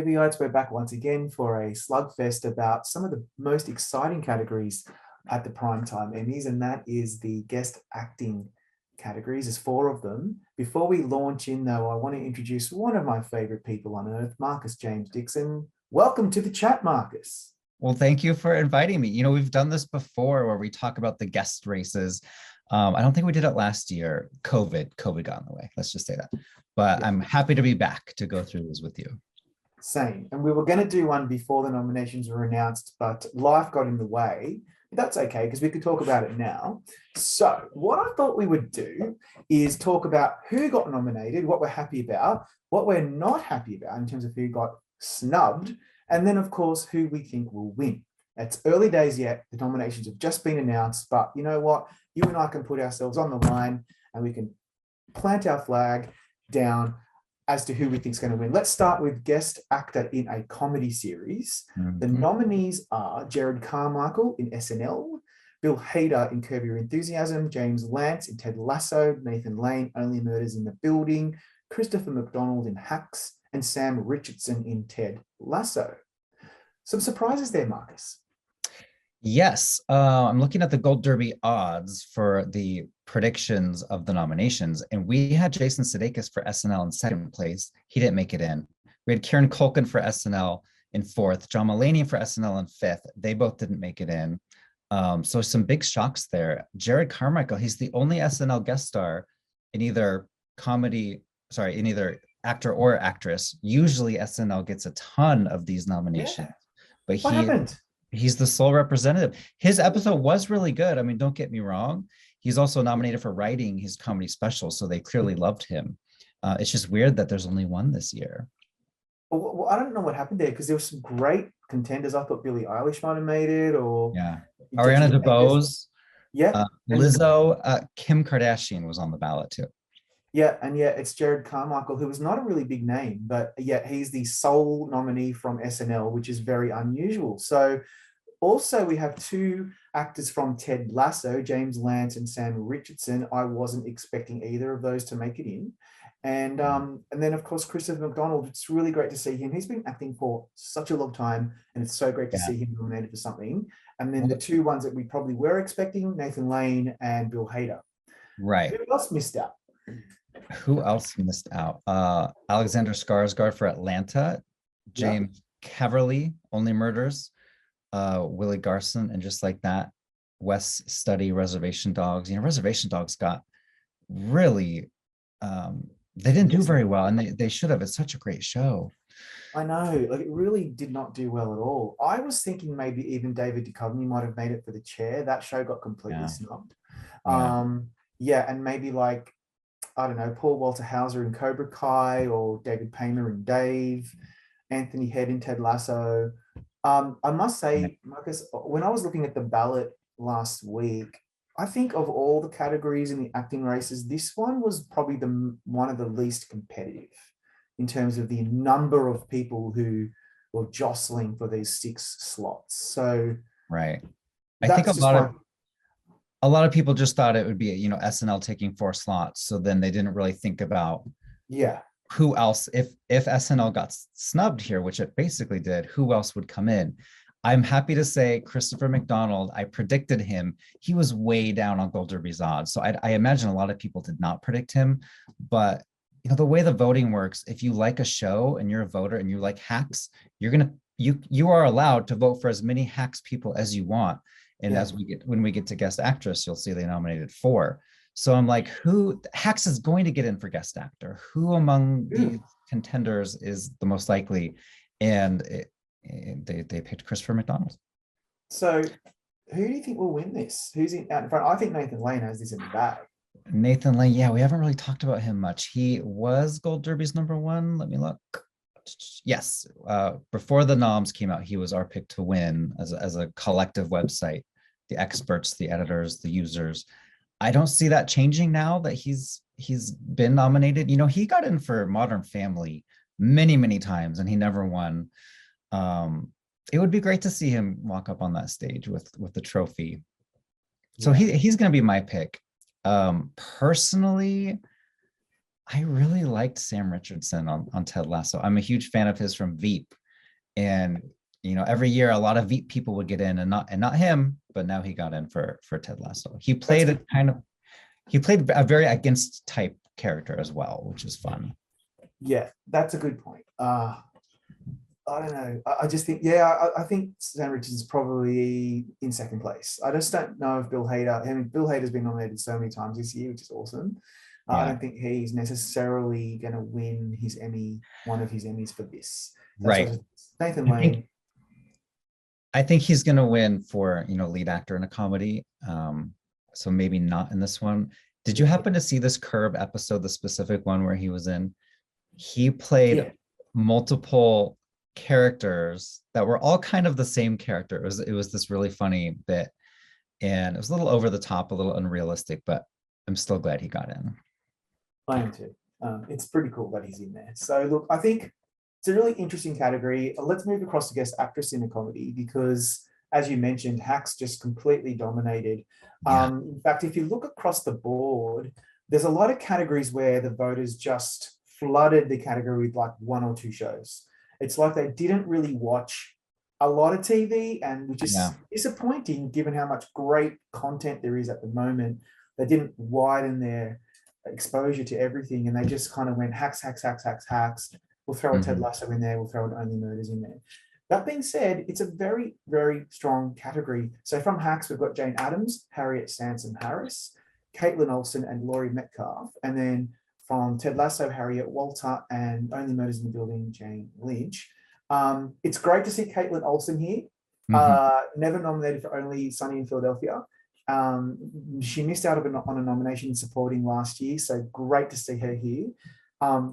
Phoebeites, we're back once again for a slugfest about some of the most exciting categories at the Primetime Emmys, and that is the guest acting categories. There's four of them. Before we launch in, though, I want to introduce one of my favorite people on earth, Marcus James Dixon. Welcome to the chat, Marcus. Well, thank you for inviting me. You know, we've done this before where we talk about the guest races. I don't think we did it last year. COVID got in the way. Let's just say that. But yeah. I'm happy to be back to go through this with you. Same. And we were going to do one before the nominations were announced, but life got in the way. That's okay, because we could talk about it now. So what I thought we would do is talk about who got nominated, what we're happy about, what we're not happy about in terms of who got snubbed, and then, of course, who we think will win. It's early days yet. The nominations have just been announced, but you know what? You and I can put ourselves on the line and we can plant our flag down as to who we think is going to win. Let's start with guest actor in a comedy series. The nominees are Jared Carmichael in SNL, Bill Hader in Curb Your Enthusiasm, James Lance in Ted Lasso, Nathan Lane, Only Murders in the Building, Christopher McDonald in Hacks, and Sam Richardson in Ted Lasso. Some surprises there, Marcus. Yes, I'm looking at the Gold Derby odds for the predictions of the nominations, and we had Jason Sudeikis for SNL in second place. He didn't make it in. We had Kieran Culkin for SNL in fourth, John Mulaney for SNL in fifth. They both didn't make it in. So some big shocks there. Jared Carmichael, he's the only SNL guest star in either actor or actress. Usually SNL gets a ton of these nominations, but what happened? He's the sole representative. His episode was really good. I mean, don't get me wrong. He's also nominated for writing his comedy special, so they clearly loved him. It's just weird that there's only one this year. Well, I don't know what happened there, because there were some great contenders. I thought Billie Eilish might have made it, or Ariana DeBose, yeah, Lizzo, Kim Kardashian was on the ballot too. Yeah, and it's Jared Carmichael, who was not a really big name, but yet he's the sole nominee from SNL, which is very unusual. So also we have two actors from Ted Lasso, James Lance and Sam Richardson. I wasn't expecting either of those to make it in. And then, of course, Christopher McDonald. It's really great to see him. He's been acting for such a long time, and it's so great to see him nominated for something. And then the two ones that we probably were expecting, Nathan Lane and Bill Hader. Right. Who else missed out? Who else missed out? Alexander Skarsgård for Atlanta, James Caverly, Only Murders, Willie Garson, and Just Like That, Wes Study, Reservation Dogs. You know, Reservation Dogs got really, they didn't do very well, and they should have. It's such a great show. I know, like it really did not do well at all. I was thinking maybe even David Duchovny might have made it for the chair. That show got completely snubbed. And maybe like, I don't know, Paul Walter Hauser in Cobra Kai, or David Paymer in Dave, Anthony Head in Ted Lasso. I must say, Marcus, when I was looking at the ballot last week, I think of all the categories in the acting races, this one was probably one of the least competitive in terms of the number of people who were jostling for these 6 slots. So right. I think a lot of people just thought it would be, you know, SNL taking 4 slots. So then they didn't really think about who else, if SNL got snubbed here, which it basically did, who else would come in? I'm happy to say Christopher McDonald, I predicted him. He was way down on Gold Derby's odds. So I imagine a lot of people did not predict him, but you know, the way the voting works, if you like a show and you're a voter and you like Hacks, you are allowed to vote for as many Hacks people as you want. And when we get to guest actress, you'll see they nominated 4. So I'm like, Hacks is going to get in for guest actor? Who among these contenders is the most likely? And they picked Christopher McDonald. So who do you think will win this? Who's out in front? I think Nathan Lane has this in the bag. Nathan Lane, we haven't really talked about him much. He was Gold Derby's #1. Let me look. Yes, before the noms came out, he was our pick to win as a collective website. The experts, the editors, the users. I don't see that changing now that he's been nominated. You know, he got in for Modern Family many times and he never won. It would be great to see him walk up on that stage with the trophy. So he's going to be my pick. Personally, I really liked Sam Richardson on Ted Lasso. I'm a huge fan of his from Veep. And every year a lot of Veep people would get in and not him, but now he got in for Ted Lasso. He played a very against type character as well, which is fun. Yeah, that's a good point. I don't know. I just think, I think Sam Richardson's probably in second place. I just don't know if Bill Hader. I mean, Bill Hader's been nominated so many times this year, which is awesome. I don't think he's necessarily going to win his Emmy, one of his Emmys for this. Right. Nathan Lane. I think he's going to win for lead actor in a comedy. So maybe not in this one. Did you happen to see this Curb episode, the specific one where he was in? He played multiple characters that were all kind of the same character. It was this really funny bit, and it was a little over the top, a little unrealistic, but I'm still glad he got in. I am too. It's pretty cool that he's in there. So look, I think it's a really interesting category. Let's move across to Guest Actress in a Comedy, because as you mentioned, Hacks just completely dominated. In fact, if you look across the board, there's a lot of categories where the voters just flooded the category with like one or two shows. It's like they didn't really watch a lot of TV, and which is disappointing given how much great content there is at the moment. They didn't widen their exposure to everything, and they just kind of went hacks. We'll throw a Ted Lasso in there. We'll throw an Only Murders in there. That being said, it's a very, very strong category. So from Hacks, we've got Jane Addams, Harriet Sansom-Harris, Caitlin Olsen, and Laurie Metcalf. And then from Ted Lasso, Harriet Walter, and Only Murders in the Building, Jane Lynch. It's great to see Caitlin Olsen here. Never nominated for Only Sunny in Philadelphia. She missed out on a nomination supporting last year, so great to see her here.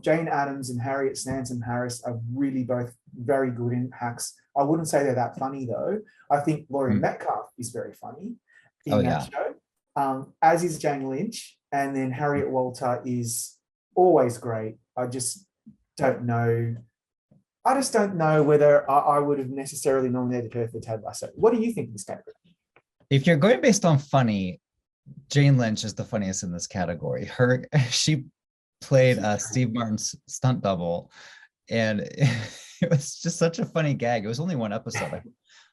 Jane Addams and Harriet Sansom-Harris are really both very good in Hacks. I wouldn't say they're that funny though. I think Laurie Metcalf is very funny in that show, as is Jane Lynch, and then Harriet Walter is always great. I just don't know whether I would have necessarily nominated her for Ted Lasso. What do you think of this category? If you're going based on funny, Jane Lynch is the funniest in this category. She played Steve Martin's stunt double, and it was just such a funny gag. It was only one episode.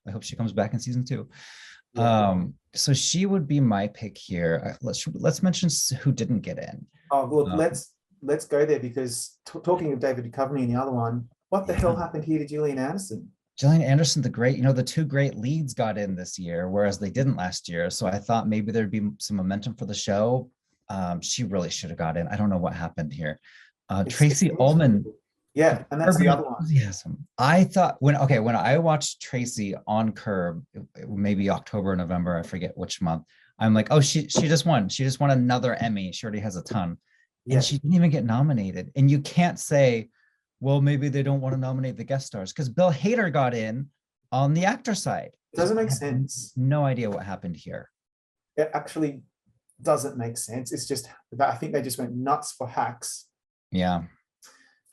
I hope she comes back in season 2. So she would be my pick here. Let's mention who didn't get in. Oh, look, let's go there, because talking of David Duchovny and the other one, what the hell happened here to Gillian Anderson? Gillian Anderson, the two great leads got in this year, whereas they didn't last year. So I thought maybe there'd be some momentum for the show. She really should have got in. I don't know what happened here. Tracy Ullman. Yeah, and that's the other one. Enthusiasm. I thought when I watched Tracy on Curb, maybe October, November, I forget which month. I'm like, oh, she just won. She just won another Emmy. She already has a ton. And she didn't even get nominated. And you can't say, well, maybe they don't want to nominate the guest stars, because Bill Hader got in on the actor side. It doesn't make sense. No idea what happened here. It actually doesn't make sense. It's just that I think they just went nuts for Hacks. Yeah.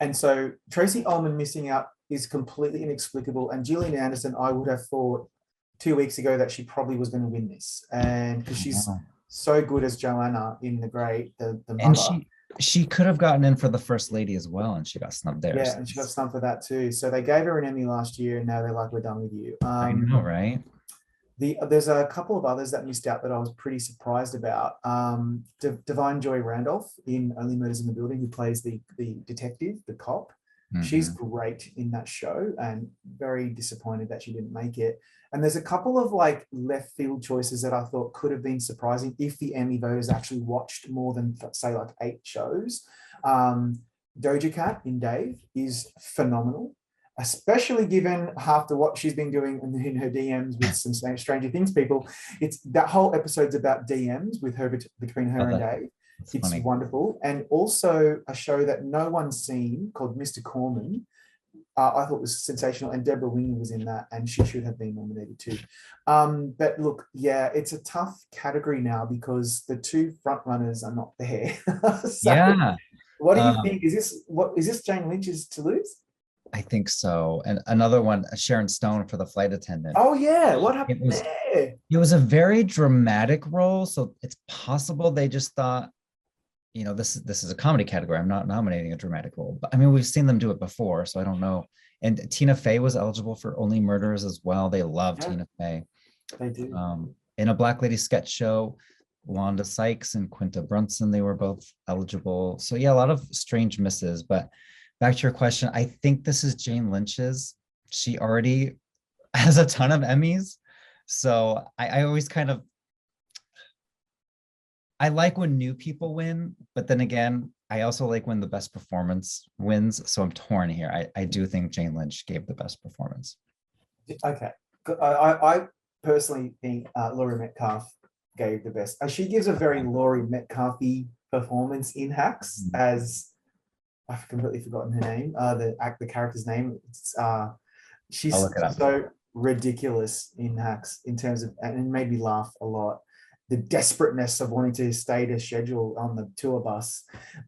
And so Tracy Ullman missing out is completely inexplicable. And Gillian Anderson, I would have thought 2 weeks ago that she probably was going to win this. And because she's so good as Joanna in The Great, the mother. And she could have gotten in for the First Lady as well, and she got snubbed there. Yeah, and she got snubbed for that too. So they gave her an Emmy last year, and now they're like, we're done with you. I know, right? There's a couple of others that missed out that I was pretty surprised about. Divine Joy Randolph in Only Murders in the Building, who plays the detective, the cop. She's great in that show, and very disappointed that she didn't make it. And there's a couple of like left field choices that I thought could have been surprising if the Emmy voters actually watched more than, say, like 8 shows. Doja Cat in Dave is phenomenal, especially given after what she's been doing in her DMs with some Stranger Things people. It's that whole episode's about DMs with her, between her and Dave. It's funny. Wonderful. And also a show that no one's seen called Mr. Corman. I thought was sensational, and Deborah Winger was in that, and she should have been nominated too. But look, it's a tough category now because the 2 front runners are not there. So what do you think? Is this Jane Lynch's to lose? I think so. And another one, Sharon Stone for The Flight Attendant. Oh yeah, what happened there? It was a very dramatic role, so it's possible they just thought, this is a comedy category. I'm not nominating a dramatic role, but I mean, we've seen them do it before, so I don't know. And Tina Fey was eligible for Only Murders as well. They love Tina Fey. They do. In a Black Lady sketch show, Wanda Sykes and Quinta Brunson, they were both eligible. So yeah, a lot of strange misses. But back to your question, I think this is Jane Lynch's. She already has a ton of Emmys. So I always I like when new people win, but then again, I also like when the best performance wins. So I'm torn here. I do think Jane Lynch gave the best performance. Okay. I personally think Laurie Metcalf gave the best. She gives a very Laurie Metcalfy performance in Hacks, as I've completely forgotten her name, the character's name. She's so ridiculous in Hacks in terms of, and it made me laugh a lot. The desperateness of wanting to stay to schedule on the tour bus.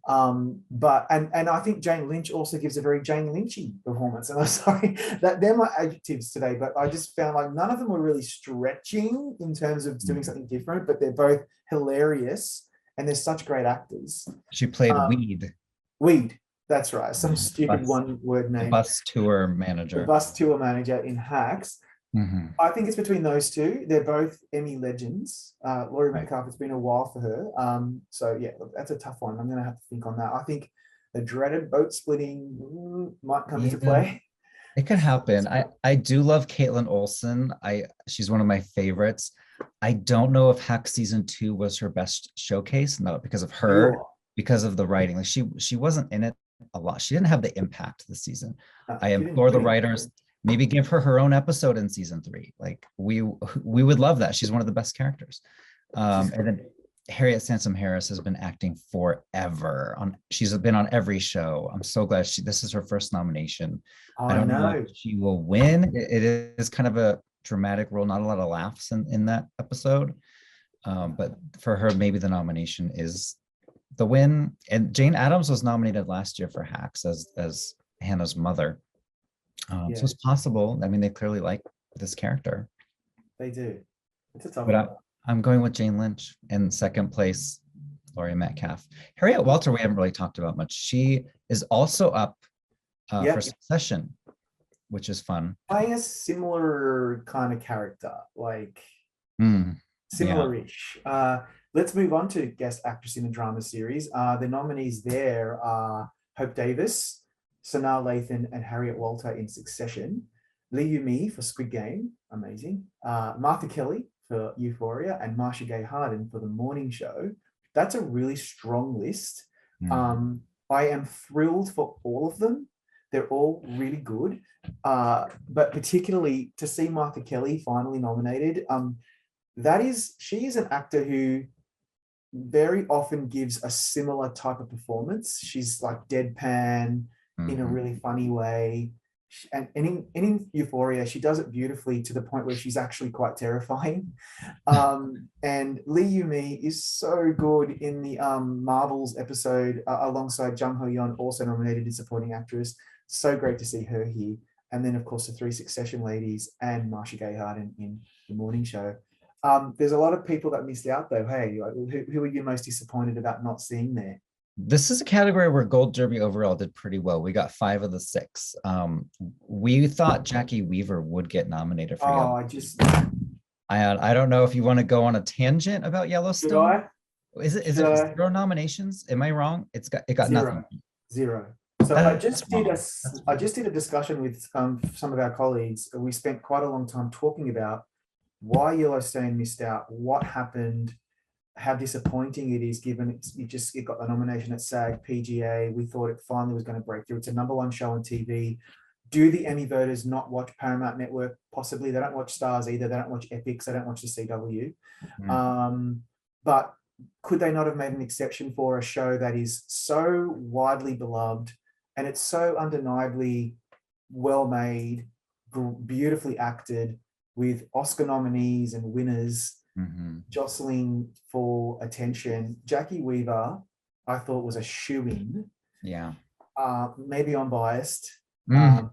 But I think Jane Lynch also gives a very Jane Lynchy performance. And I'm sorry that they're my adjectives today, but I just found like none of them were really stretching in terms of doing something different, but they're both hilarious and they're such great actors. She played Weed. Weed, that's right. Some stupid one-word name. The bus tour manager. The bus tour manager in Hacks. Mm-hmm. I think it's between those two. They're both Emmy legends. Laurie Metcalf, it's been a while for her. So yeah, look, that's a tough one. I'm going to have to think on that. I think the dreaded boat splitting might come into play. It could happen. I do love Caitlin Olsen. She's one of my favorites. I don't know if Hack season 2 was her best showcase. No, because of her, because of the writing. Like she wasn't in it a lot. She didn't have the impact this season. I implore the writers, maybe give her own episode in season 3. Like we would love that. She's one of the best characters. And then Harriet Sansom-Harris has been acting forever. She's been on every show. I'm so glad this is her first nomination. I don't know if she will win. It is kind of a dramatic role, not a lot of laughs in that episode. But for her, maybe the nomination is the win. And Jane Addams was nominated last year for Hacks as Hannah's mother. So it's possible. I mean, they clearly like this character. They do. It's a tough one. I'm going with Jane Lynch. In second place, Laurie Metcalf. Harriet Walter, we haven't really talked about much. She is also up for Succession, which is fun. Playing a similar kind of character, like similar-ish. Let's move on to Guest Actress in a Drama Series. The nominees there are Hope Davis, Sanaa Lathan, and Harriet Walter in Succession. Yoo-mi for Squid Game, amazing. Martha Kelly for Euphoria, and Marcia Gay Harden for The Morning Show. That's a really strong list. I am thrilled for all of them. They're all really good, but particularly to see Martha Kelly finally nominated. She is an actor who very often gives a similar type of performance. She's like deadpan in a really funny way. And in Euphoria, she does it beautifully to the point where she's actually quite terrifying. And Yoo-mi is so good in the Marvels episode alongside Jung Ho-yeon, also nominated in supporting actress. So great to see her here. And then, of course, the 3 Succession ladies and Marcia Gay Harden in The Morning Show. There's a lot of people that missed out, though. Hey, who are you most disappointed about not seeing there? This is a category where Gold Derby overall did pretty well. We got 5 of the 6. We thought Jackie Weaver would get nominated for Yellowstone. I don't know if you want to go on a tangent about Yellowstone. Is it 0 nominations? Am I wrong? It got 0. nothing. 0. So I just did a discussion with some of our colleagues. We spent quite a long time talking about why Yellowstone missed out, what happened, how disappointing it is given it got the nomination at SAG, PGA. We thought it finally was going to break through. It's a #1 show on TV. Do the Emmy voters not watch Paramount Network? Possibly. They don't watch Stars either. They don't watch Epix. They don't watch the CW. But could they not have made an exception for a show that is so widely beloved and it's so undeniably well made, beautifully acted, with Oscar nominees and winners jostling for attention? Jackie Weaver, I thought, was a shoo-in. Yeah. Maybe I'm biased. But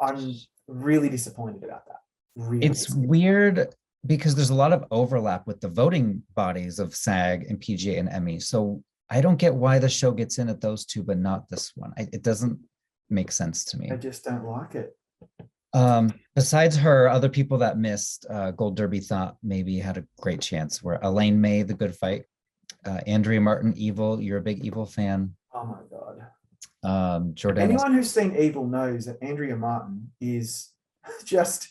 I'm really disappointed about that. Really it's weird because there's a lot of overlap with the voting bodies of SAG and PGA and Emmy. So I don't get why the show gets in at those two, but not this one. It doesn't make sense to me. I just don't like it. Besides her, other people that missed Gold Derby thought maybe had a great chance were Elaine May, The Good Fight, Andrea Martin, Evil. You're a big Evil fan. Oh my God. Jordana. Anyone who's seen Evil knows that Andrea Martin is just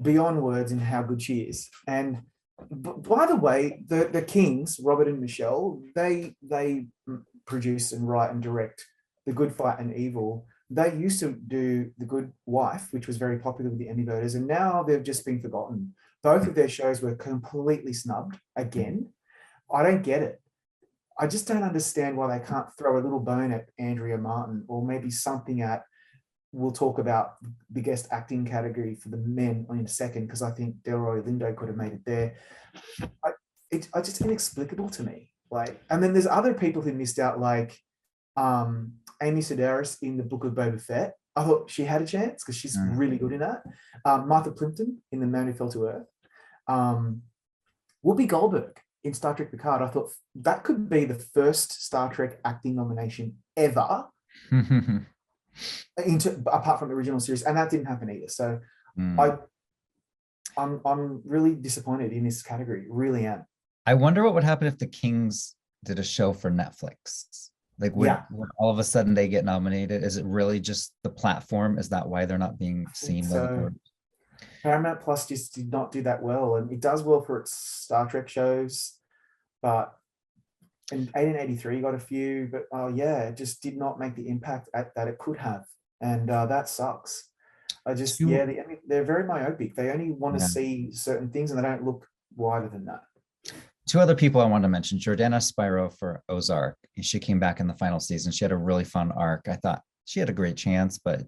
beyond words in how good she is. And by the way, the Kings, Robert and Michelle, they produce and write and direct The Good Fight and Evil. They used to do The Good Wife, which was very popular with the Emmy voters, and now they've just been forgotten. Both of their shows were completely snubbed again. I don't get it. I just don't understand why they can't throw a little bone at Andrea Martin, or maybe something at, we'll talk about the guest acting category for the men in a second, because I think Delroy Lindo could have made it there. It's just inexplicable to me. Like, and then there's other people who missed out, like Amy Sedaris in The Book of Boba Fett. I thought she had a chance because she's really good in that. Martha Plimpton in The Man Who Fell to Earth. Whoopi Goldberg in Star Trek Picard. I thought that could be the first Star Trek acting nomination ever, apart from the original series, and that didn't happen either. So I'm really disappointed in this category. Really am. I wonder what would happen if the Kings did a show for Netflix. Like, would all of a sudden they get nominated? Is it really just the platform? Is that why they're not being seen? So Paramount Plus just did not do that well, and it does well for its Star Trek shows, but in 1883 got a few, but it just did not make the impact that it could have, and that sucks. They're very myopic. They only want to see certain things, and they don't look wider than that. Two other people I wanted to mention: Jordana Spiro for Ozark. She came back in the final season. She had a really fun arc. I thought she had a great chance, but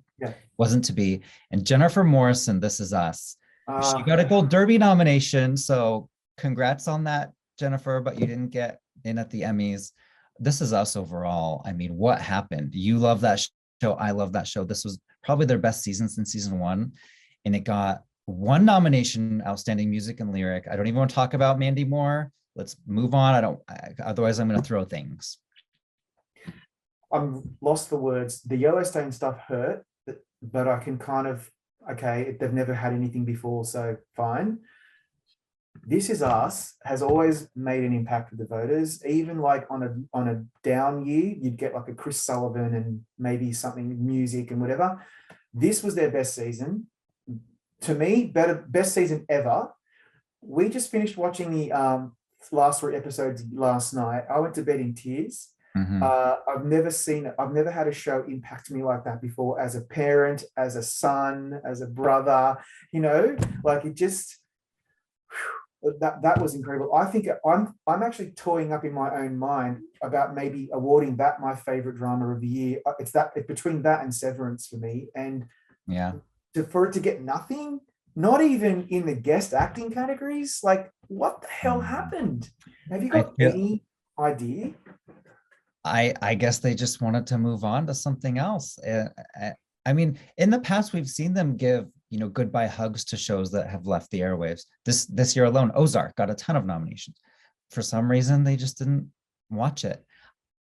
wasn't to be. And Jennifer Morrison, This Is Us. She got a Gold Derby nomination, so congrats on that, Jennifer, but you didn't get in at the Emmys. This Is Us overall. I mean, what happened? You love that show. I love that show. This was probably their best season since season one, and it got one nomination, Outstanding Music and Lyric. I don't even want to talk about Mandy Moore. Let's move on. Otherwise I'm going to throw things. I'm lost for words. The Yellowstone stuff hurt, but I can kind of, they've never had anything before, so fine. This Is Us has always made an impact with the voters. Even like on a down year, you'd get like a Chris Sullivan and maybe something music and whatever. This was their best season. To me, best season ever. We just finished watching the last 3 episodes last night. I went to bed in tears. I've never had a show impact me like that before, as a parent, as a son, as a brother, like it just, that was incredible. I think I'm actually toying up in my own mind about maybe awarding that my favorite drama of the year. It's between that and Severance for me. And for it to get nothing, not even in the guest acting categories, like what the hell happened? Have you got any idea? I guess they just wanted to move on to something else. I mean, in the past, we've seen them give, goodbye hugs to shows that have left the airwaves. This year alone, Ozark got a ton of nominations. For some reason, they just didn't watch it.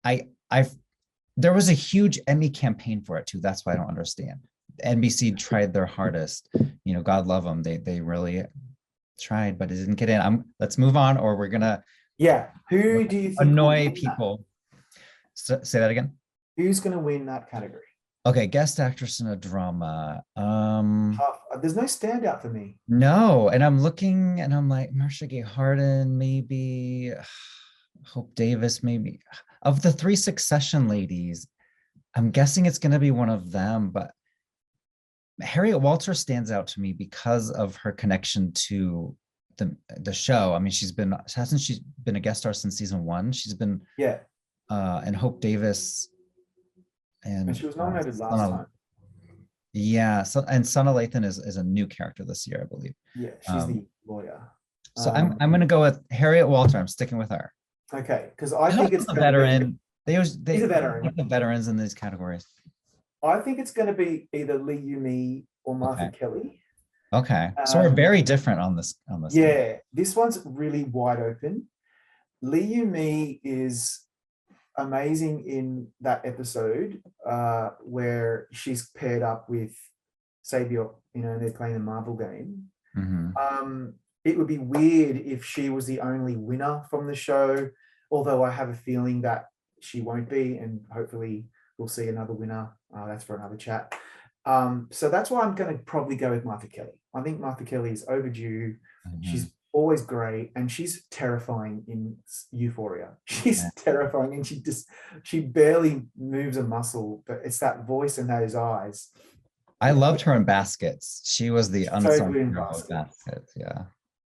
There was a huge Emmy campaign for it too. That's why I don't understand. NBC tried their hardest. God love them. They really tried, but it didn't get in. Let's move on, or we're gonna Who do you think annoy people? Say that again. Who's gonna win that category? Okay, guest actress in a drama. There's no standout for me. No, and I'm looking, and I'm like Marcia Gay Harden, maybe Hope Davis, maybe. Of the 3 Succession ladies, I'm guessing it's gonna be one of them, but Harriet Walter stands out to me because of her connection to the show. I mean, hasn't she been a guest star since season 1? She's been and Hope Davis, and she was nominated last time. Yeah, so and Sana Lathan is a new character this year, I believe. Yeah, she's the lawyer. So I'm gonna go with Harriet Walter. I'm sticking with her. Okay, because I think it's a veteran. He's a veteran. The veterans in these categories. I think it's going to be either Yoo-mi or Martha Kelly. Okay. So we're very different on this. Yeah, this one's really wide open. Yoo-mi is amazing in that episode where she's paired up with Sabiot, they're playing the Marvel game. It would be weird if she was the only winner from the show, although I have a feeling that she won't be, and hopefully we'll see another winner. That's for another chat. So that's why I'm going to probably go with Martha Kelly. I think Martha Kelly is overdue. She's always great, and she's terrifying in Euphoria. She's terrifying, and she barely moves a muscle, but it's that voice and those eyes. I loved her in Baskets. She was the unsung hero of Baskets. Yeah.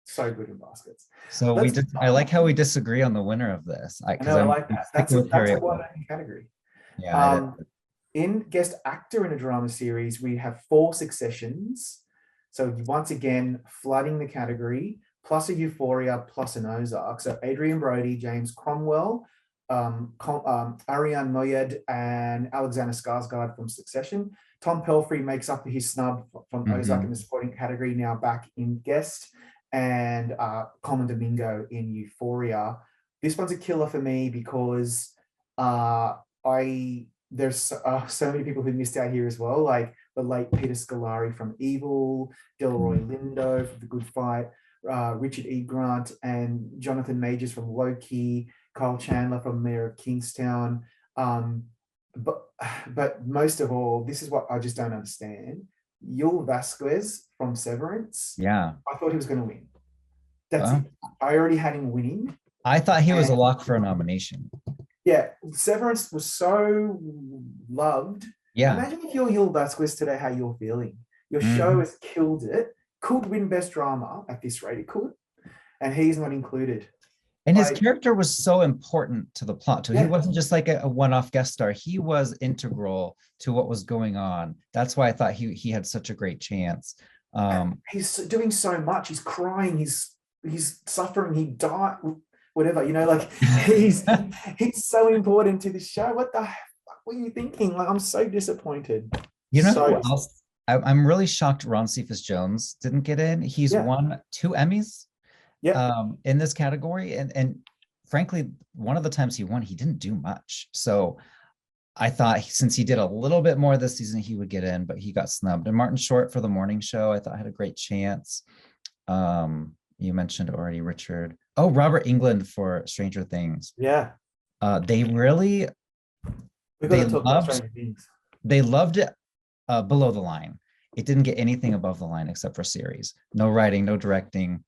So good in Baskets. So I like how we disagree on the winner of this. I like that. That's a wide category. Yeah. In guest actor in a drama series, we have 4 Successions. So once again, flooding the category, plus a Euphoria, plus an Ozark. So Adrian Brody, James Cromwell, Ariane Moayed, and Alexander Skarsgård from Succession. Tom Pelphrey makes up for his snub from Ozark in the supporting category, now back in guest, and Common Domingo in Euphoria. This one's a killer for me because there's so many people who missed out here as well, like the late Peter Scolari from Evil, Delroy Lindo from The Good Fight, Richard E. Grant and Jonathan Majors from Loki, Kyle Chandler from Mayor of Kingstown. But most of all, this is what I just don't understand. Yul Vasquez from Severance. Yeah. I thought he was going to win. That's it. I already had him winning. I thought he was a lock for a nomination. Yeah. Severance was so loved. Yeah. Imagine if you're Yul Vasquez today, how you're feeling. Your show has killed it. Could win Best Drama at this rate. It could. And he's not included. And his character was so important to the plot too. He wasn't just like a one-off guest star. He was integral to what was going on. That's why I thought he had such a great chance. He's doing so much. He's crying. He's suffering. He died. Whatever, he's so important to the show. What the fuck were you thinking? Like, I'm so disappointed. Who else? I'm really shocked Ron Cephas Jones didn't get in. He's won 2 Emmys. In this category, and frankly, one of the times he won, he didn't do much. So I thought since he did a little bit more this season, he would get in, but he got snubbed. And Martin Short for The Morning Show, I thought had a great chance. You mentioned already Richard. Oh, Robert Englund for Stranger Things. Yeah. They loved it below the line. It didn't get anything above the line except for series. No writing, no directing.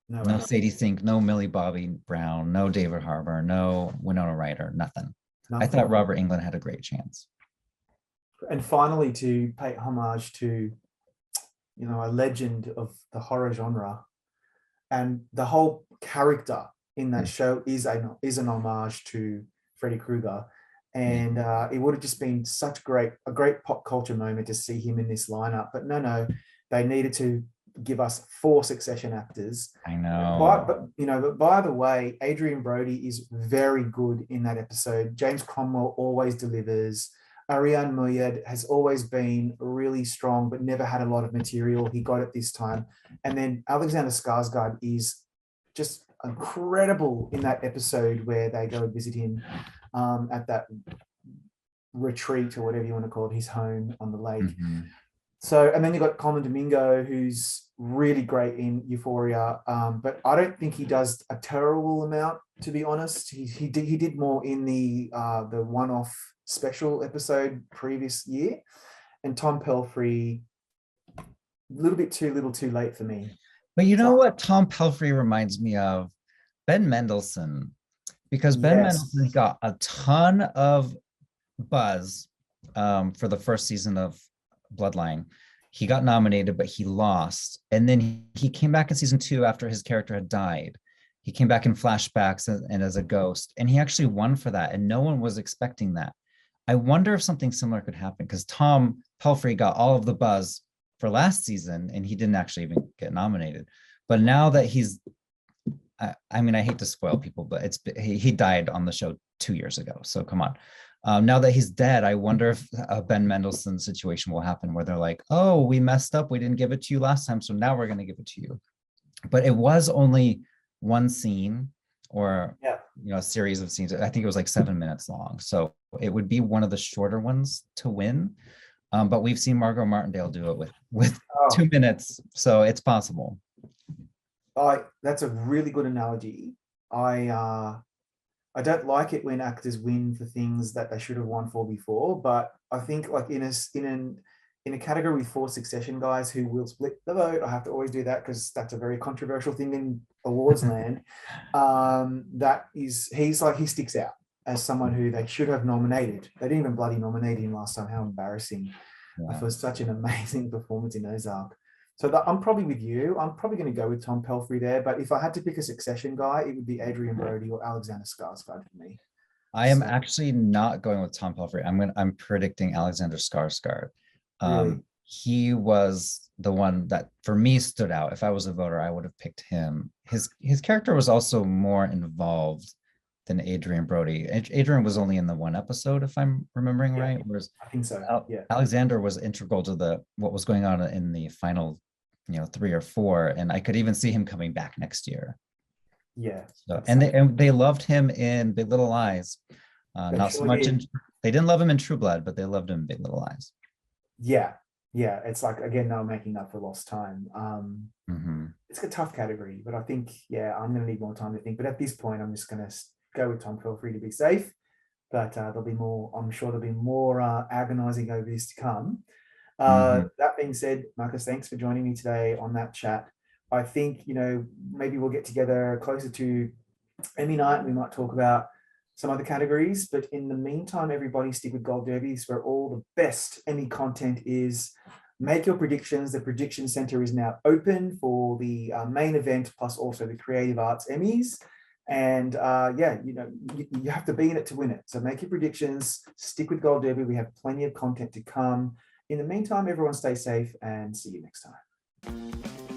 No Sadie Sink, no Millie Bobby Brown, no David Harbour, no Winona Ryder, nothing. I thought Robert Englund had a great chance. And finally, to pay homage to, a legend of the horror genre, and the whole character in that show is an homage to Freddy Krueger. And it would have just been such a great pop culture moment to see him in this lineup. But no, they needed to give us 4 Succession actors. I know. But by the way, Adrian Brody is very good in that episode. James Cromwell always delivers. Ariane Moayed has always been really strong, but never had a lot of material. He got it this time. And then Alexander Skarsgård is just incredible in that episode where they go and visit him at that retreat or whatever you want to call it, his home on the lake. So, and then you've got Common Domingo, who's really great in Euphoria, but I don't think he does a terrible amount, to be honest. He did more in the one-off special episode previous year, and Tom Pelphrey, a little bit too little, too late for me. But you know what Tom Pelphrey reminds me of? Ben Mendelsohn, because Ben Mendelsohn got a ton of buzz for the first season of Bloodline. He got nominated, but he lost. And then he came back in season 2 after his character had died. He came back in flashbacks and as a ghost, and he actually won for that. And no one was expecting that. I wonder if something similar could happen, because Tom Pelphrey got all of the buzz for last season and he didn't actually even get nominated. But now that I hate to spoil people, but he died on the show 2 years ago. So come on. Now that he's dead, I wonder if a Ben Mendelsohn situation will happen where they're like, oh, we messed up. We didn't give it to you last time. So now we're going to give it to you. But it was only one scene or, a series of scenes. I think it was like 7 minutes long. So it would be one of the shorter ones to win. But we've seen Margot Martindale do it with 2 minutes. So it's possible. That's a really good analogy. I don't like it when actors win for things that they should have won for before, but I think like in a category with 4 Succession guys who will split the vote, I have to always do that because that's a very controversial thing in awards land. He sticks out as someone who they should have nominated. They didn't even bloody nominate him last time. How embarrassing! Yeah. For such an amazing performance in Ozark. So I'm probably with you. I'm probably going to go with Tom Pelphrey there. But if I had to pick a Succession guy, it would be Adrian Brody or Alexander Skarsgård for me. I am actually not going with Tom Pelphrey. I'm predicting Alexander Skarsgård. Really? He was the one that for me stood out. If I was a voter, I would have picked him. His character was also more involved than Adrian Brody. Adrian was only in the 1 episode, if I'm remembering right. Whereas I think so. Alexander was integral to what was going on in the final, 3 or 4, and I could even see him coming back next year. Yeah. So, and they loved him in Big Little Lies. Not so much they didn't love him in True Blood, but they loved him in Big Little Lies. Yeah. It's like, again, they were making up for lost time. It's a tough category, but I think, I'm going to need more time to think. But at this point, I'm just going to go with Tom Pelphrey to be safe. But I'm sure there'll be more agonizing over this to come. That being said, Marcus, thanks for joining me today on that chat. I think, maybe we'll get together closer to Emmy night and we might talk about some other categories. But in the meantime, everybody stick with Gold Derbies, where all the best Emmy content is. Make your predictions. The Prediction Center is now open for the main event, plus also the Creative Arts Emmys. And you have to be in it to win it. So make your predictions, stick with Gold Derby. We have plenty of content to come. In the meantime, everyone stay safe and see you next time.